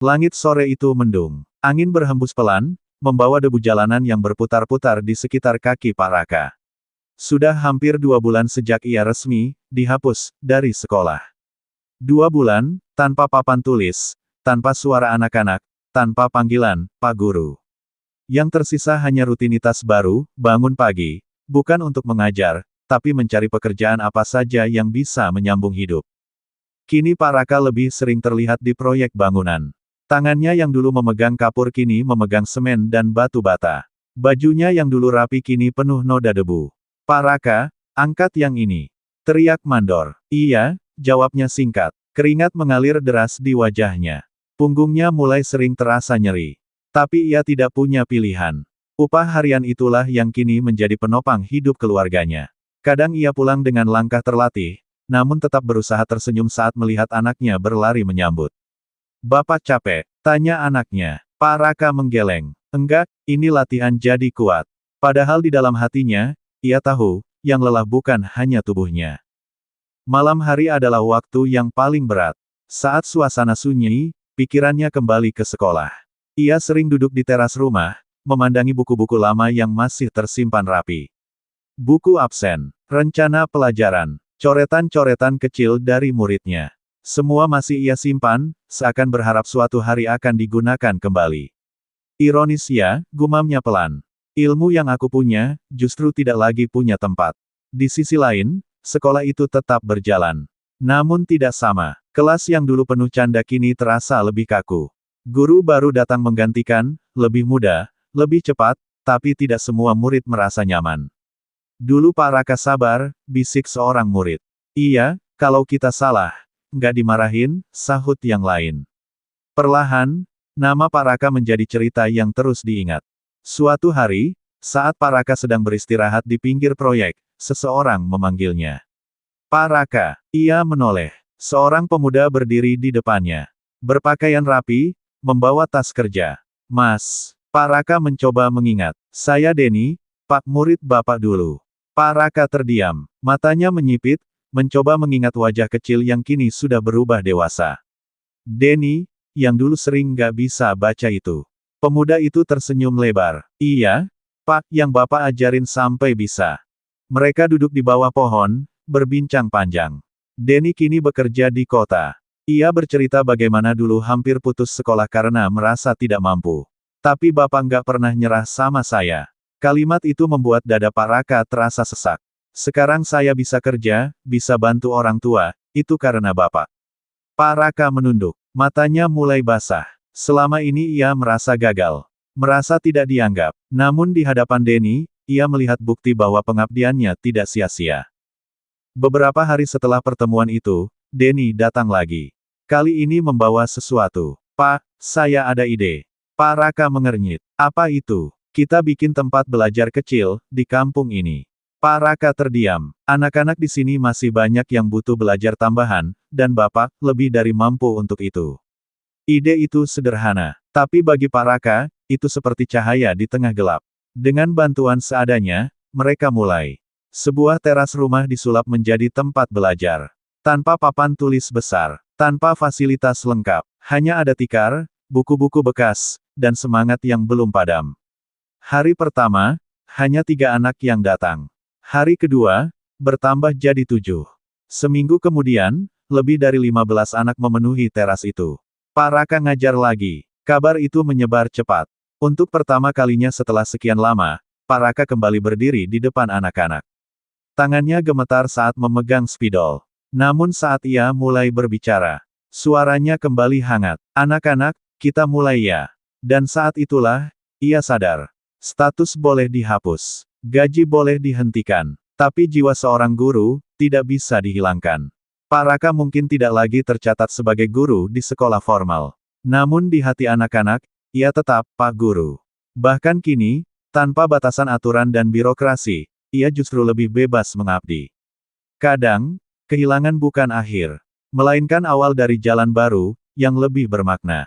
Langit sore itu mendung. Angin berhembus pelan, membawa debu jalanan yang berputar-putar di sekitar kaki Pak Raka. Sudah hampir 2 bulan sejak ia resmi dihapus dari sekolah. 2 bulan, tanpa papan tulis, tanpa suara anak-anak, tanpa panggilan, Pak Guru. Yang tersisa hanya rutinitas baru, bangun pagi, bukan untuk mengajar, tapi mencari pekerjaan apa saja yang bisa menyambung hidup. Kini Pak Raka lebih sering terlihat di proyek bangunan. Tangannya yang dulu memegang kapur kini memegang semen dan batu bata. Bajunya yang dulu rapi kini penuh noda debu. Pak Raka, angkat yang ini. Teriak mandor. Iya, jawabnya singkat. Keringat mengalir deras di wajahnya. Punggungnya mulai sering terasa nyeri. Tapi ia tidak punya pilihan. Upah harian itulah yang kini menjadi penopang hidup keluarganya. Kadang ia pulang dengan langkah terlatih, namun tetap berusaha tersenyum saat melihat anaknya berlari menyambut. Bapak capek? Tanya anaknya. Pak Raka menggeleng. Enggak, ini latihan jadi kuat. Padahal di dalam hatinya, ia tahu, yang lelah bukan hanya tubuhnya. Malam hari adalah waktu yang paling berat. Saat suasana sunyi, pikirannya kembali ke sekolah. Ia sering duduk di teras rumah, memandangi buku-buku lama yang masih tersimpan rapi. Buku absen, rencana pelajaran, coretan-coretan kecil dari muridnya. Semua masih ia simpan, seakan berharap suatu hari akan digunakan kembali. Ironis ya, gumamnya pelan. Ilmu yang aku punya, justru tidak lagi punya tempat. Di sisi lain, sekolah itu tetap berjalan. Namun tidak sama. Kelas yang dulu penuh canda kini terasa lebih kaku. Guru baru datang menggantikan, lebih muda, lebih cepat, tapi tidak semua murid merasa nyaman. Dulu Pak Raka sabar, bisik seorang murid. Iya, kalau kita salah, nggak dimarahin, sahut yang lain. Perlahan, nama Pak Raka menjadi cerita yang terus diingat. Suatu hari, saat Pak Raka sedang beristirahat di pinggir proyek, seseorang memanggilnya. Pak Raka, ia menoleh. Seorang pemuda berdiri di depannya. Berpakaian rapi, membawa tas kerja. Mas, Pak Raka mencoba mengingat. Saya Denny, Pak murid Bapak dulu. Pak Raka terdiam. Matanya menyipit, mencoba mengingat wajah kecil yang kini sudah berubah dewasa. Denny, yang dulu sering nggak bisa baca itu. Pemuda itu tersenyum lebar. Iya, Pak, yang Bapak ajarin sampai bisa. Mereka duduk di bawah pohon, berbincang panjang. Denny kini bekerja di kota. Ia bercerita bagaimana dulu hampir putus sekolah karena merasa tidak mampu. Tapi Bapak nggak pernah nyerah sama saya. Kalimat itu membuat dada Pak Raka terasa sesak. Sekarang saya bisa kerja, bisa bantu orang tua, itu karena Bapak. Pak Raka menunduk. Matanya mulai basah. Selama ini ia merasa gagal. Merasa tidak dianggap. Namun di hadapan Denny, ia melihat bukti bahwa pengabdiannya tidak sia-sia. Beberapa hari setelah pertemuan itu, Denny datang lagi. Kali ini membawa sesuatu. Pak, saya ada ide. Pak Raka mengernyit. Apa itu? Kita bikin tempat belajar kecil, di kampung ini. Pak Raka terdiam. Anak-anak di sini masih banyak yang butuh belajar tambahan, dan Bapak, lebih dari mampu untuk itu. Ide itu sederhana. Tapi bagi Pak Raka, itu seperti cahaya di tengah gelap. Dengan bantuan seadanya, mereka mulai. Sebuah teras rumah disulap menjadi tempat belajar. Tanpa papan tulis besar. Tanpa fasilitas lengkap. Hanya ada tikar, buku-buku bekas, dan semangat yang belum padam. Hari pertama, hanya 3 anak yang datang. Hari kedua, bertambah jadi 7. Seminggu kemudian, lebih dari 15 anak memenuhi teras itu. Pak Raka ngajar lagi. Kabar itu menyebar cepat. Untuk pertama kalinya setelah sekian lama, Pak Raka kembali berdiri di depan anak-anak. Tangannya gemetar saat memegang spidol. Namun saat ia mulai berbicara, suaranya kembali hangat. Anak-anak, kita mulai ya. Dan saat itulah, ia sadar. Status boleh dihapus. Gaji boleh dihentikan. Tapi jiwa seorang guru, tidak bisa dihilangkan. Pak Raka mungkin tidak lagi tercatat sebagai guru di sekolah formal. Namun di hati anak-anak, ia tetap Pak Guru. Bahkan kini, tanpa batasan aturan dan birokrasi, ia justru lebih bebas mengabdi. Kadang, kehilangan bukan akhir, melainkan awal dari jalan baru, yang lebih bermakna.